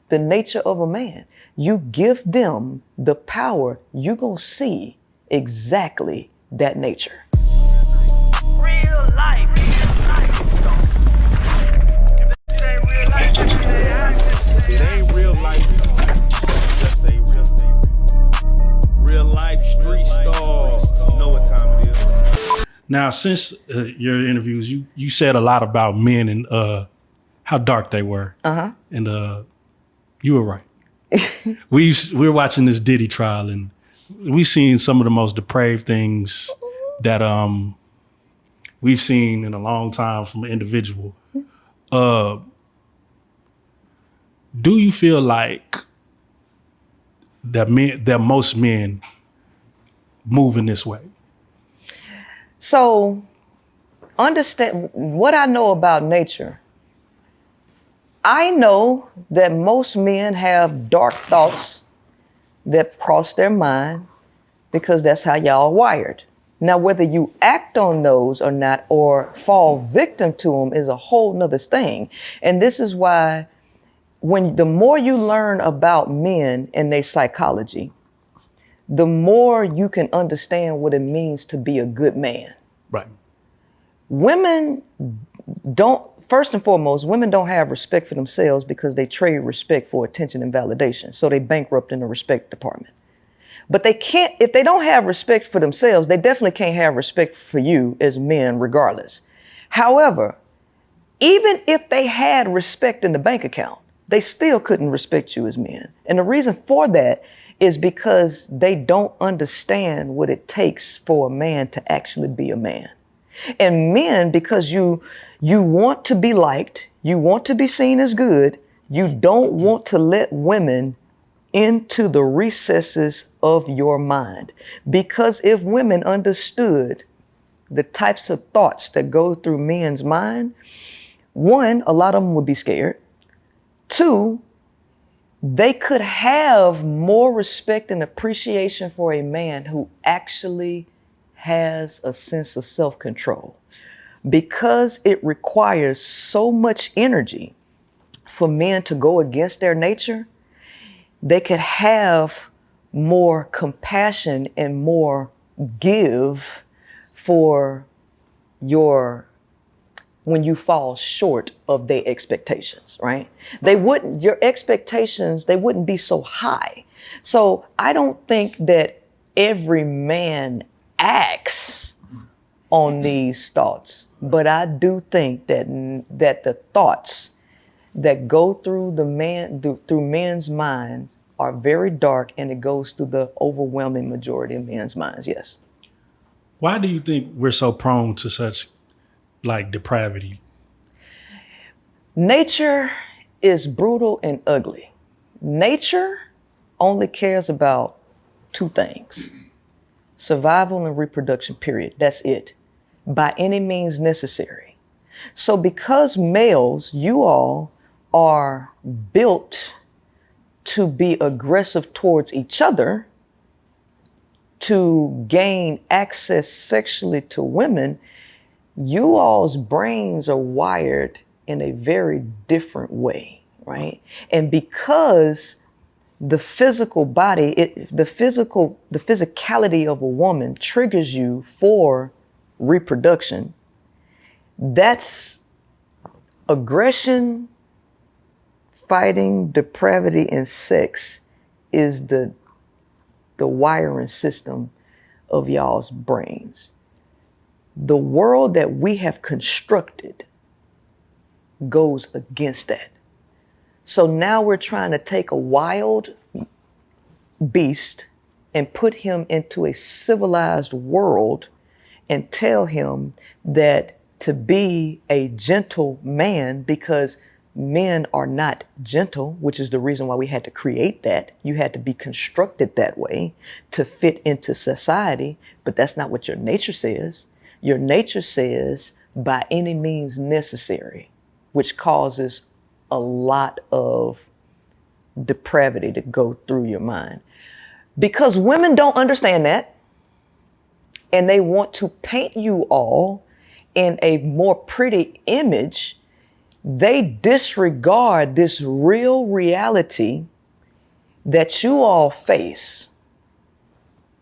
the nature of a man. You give them the power, you're going to see exactly that nature. Real life. It ain't real life. Just say real life street Starz. Know what time it is. Now, since your interviews, you said a lot about men and how dark they were. And you were right. we were watching this Diddy trial, and we seen some of the most depraved things that we've seen in a long time from an individual. Do you feel like that most men move in this way? So, understand what I know about nature. I know that most men have dark thoughts that cross their mind because that's how y'all are wired. Now, whether you act on those or not, or fall victim to them, is a whole nother thing. And this is why the more you learn about men and their psychology, the more you can understand what it means to be a good man. Right. Women don't, first and foremost, women don't have respect for themselves because they trade respect for attention and validation. So they bankrupt in the respect department. But they can't, if they don't have respect for themselves, they definitely can't have respect for you as men regardless. However, even if they had respect in the bank account, they still couldn't respect you as men. And the reason for that is because they don't understand what it takes for a man to actually be a man. And men, because you want to be liked, you want to be seen as good, you don't want to let women into the recesses of your mind. Because if women understood the types of thoughts that go through men's mind, one, a lot of them would be scared. Two, they could have more respect and appreciation for a man who actually has a sense of self-control. Because it requires so much energy for men to go against their nature, they could have more compassion and more give for when you fall short of their expectations, right? Your expectations, they wouldn't be so high. So I don't think that every man acts on these thoughts, but I do think that the thoughts that go through through men's minds are very dark, and it goes through the overwhelming majority of men's minds, yes. Why do you think we're so prone to such depravity? Nature is brutal and ugly. Nature only cares about two things: survival and reproduction, period. That's it. By any means necessary. So because males, you all are built to be aggressive towards each other, to gain access sexually to women, you all's brains are wired in a very different way, right? And because the physical body, the physicality of a woman triggers you for reproduction, that's aggression, fighting, depravity, and sex is the wiring system of y'all's brains. The world that we have constructed goes against that. So now we're trying to take a wild beast and put him into a civilized world and tell him that to be a gentle man, because men are not gentle, which is the reason why we had to create that. You had to be constructed that way to fit into society, but that's not what your nature says. Your nature says by any means necessary, which causes a lot of depravity to go through your mind. Because women don't understand that, and they want to paint you all in a more pretty image, they disregard this real reality that you all face,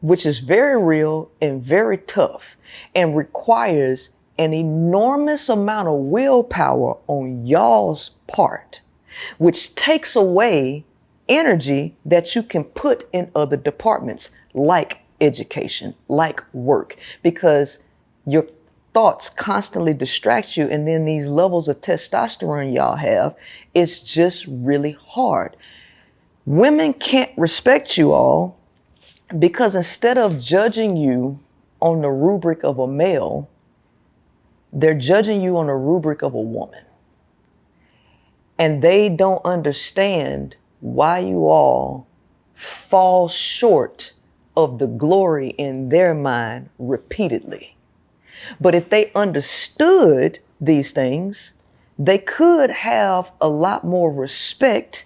which is very real and very tough and requires an enormous amount of willpower on y'all's part, which takes away energy that you can put in other departments like education, like work, because your thoughts constantly distract you. And then these levels of testosterone y'all have, it's just really hard. Women can't respect you all because instead of judging you on the rubric of a male, they're judging you on the rubric of a woman. And they don't understand why you all fall short of the glory in their mind repeatedly. But if they understood these things, they could have a lot more respect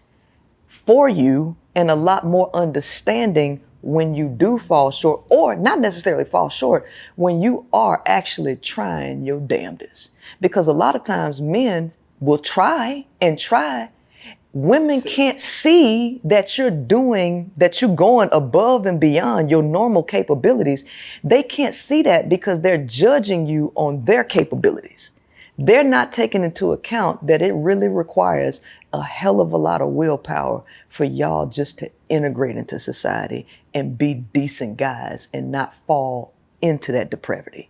for you and a lot more understanding when you do fall short, or not necessarily fall short, when you are actually trying your damnedest. Because a lot of times men will try and try. Women can't see that you're going above and beyond your normal capabilities. They can't see that because they're judging you on their capabilities. They're not taking into account that it really requires a hell of a lot of willpower for y'all just to integrate into society and be decent guys and not fall into that depravity.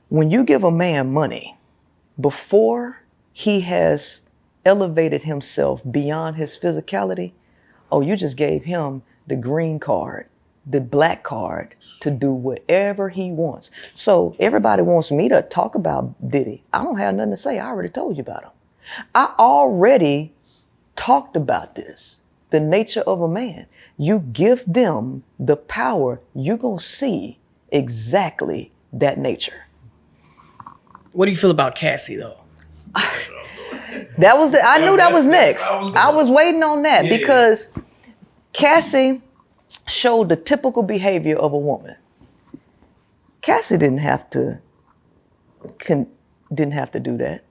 When you give a man money before he has elevated himself beyond his physicality, oh, you just gave him the green card, the black card to do whatever he wants. So everybody wants me to talk about Diddy. I don't have nothing to say. I already told you about him. I already talked about this, the nature of a man. You give them the power, you're going to see exactly that nature. What do you feel about Cassie, though? I knew that was next. I was waiting on that because Cassie showed the typical behavior of a woman. Cassie didn't have to do that.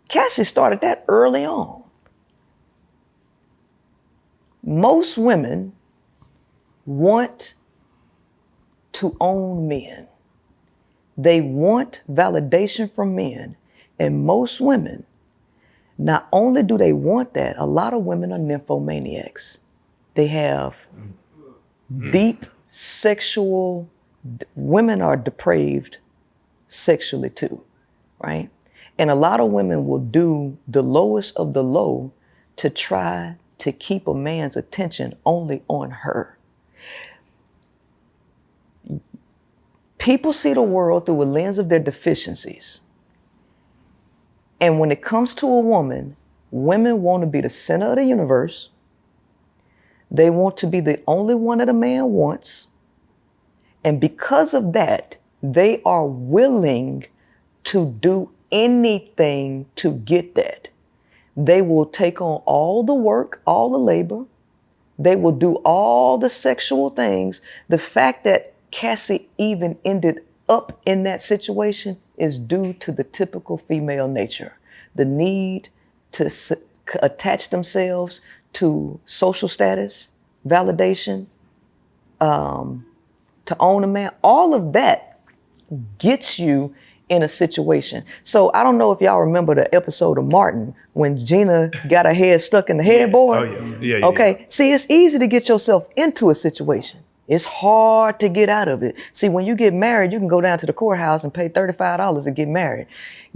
Cassie started that early on. Most women want to own men. They want validation from men. And most women, not only do they want that, a lot of women are nymphomaniacs. They have deep sexual, women are depraved sexually too, right? And a lot of women will do the lowest of the low to try to keep a man's attention only on her. People see the world through a lens of their deficiencies. And when it comes to a woman, women want to be the center of the universe. They want to be the only one that a man wants. And because of that, they are willing to do anything to get that. They will take on all the work, all the labor. They will do all the sexual things. The fact that Cassie even ended up in that situation is due to the typical female nature. The need to attach themselves to social status, validation, to own a man. All of that gets you in a situation. So I don't know if y'all remember the episode of Martin when Gina got her head stuck in the headboard. Oh, yeah. Okay, see, it's easy to get yourself into a situation. It's hard to get out of it. See, when you get married, you can go down to the courthouse and pay $35 to get married,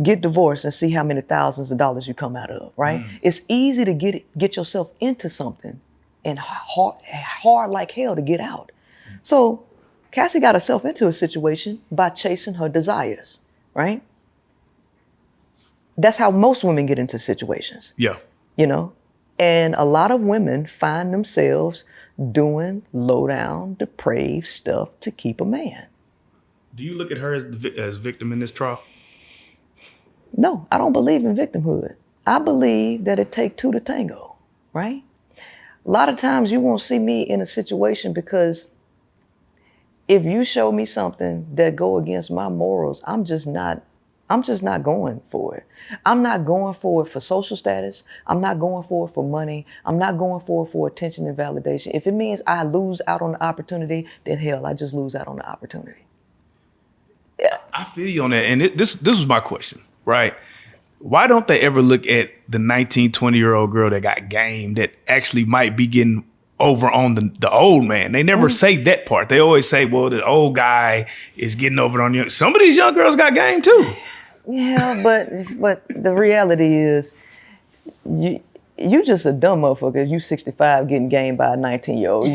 get divorced, and see how many thousands of dollars you come out of, right? It's easy to get yourself into something and hard like hell to get out. So Cassie got herself into a situation by chasing her desires, right? That's how most women get into situations. Yeah. You know? And a lot of women find themselves doing low down, depraved stuff to keep a man. Do you look at her as victim in this trial? No, I don't believe in victimhood. I believe that it takes two to tango, right? A lot of times you won't see me in a situation because if you show me something that go against my morals, I'm just not I'm just not going for it. I'm not going for it for social status. I'm not going for it for money. I'm not going for it for attention and validation. If it means I lose out on the opportunity, then hell, I just lose out on the opportunity. I feel you on that. And this was my question, right? Why don't they ever look at the 19, 20-year-old girl that got game that actually might be getting over on the old man? They never say that part. They always say, well, the old guy is getting over on you. Some of these young girls got game too. Yeah, but the reality is, you just a dumb motherfucker. You 65 getting game by a 19-year-old. But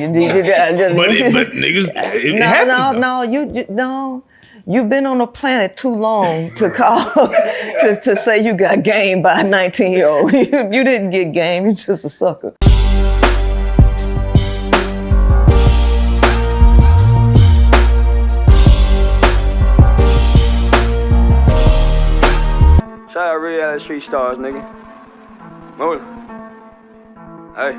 niggas, it happens. No. You've been on the planet too long to call to say you got game by a 19-year-old. You didn't get game. You just a sucker. Shout out Reallyfe Street Starz, nigga. Move it. Hey.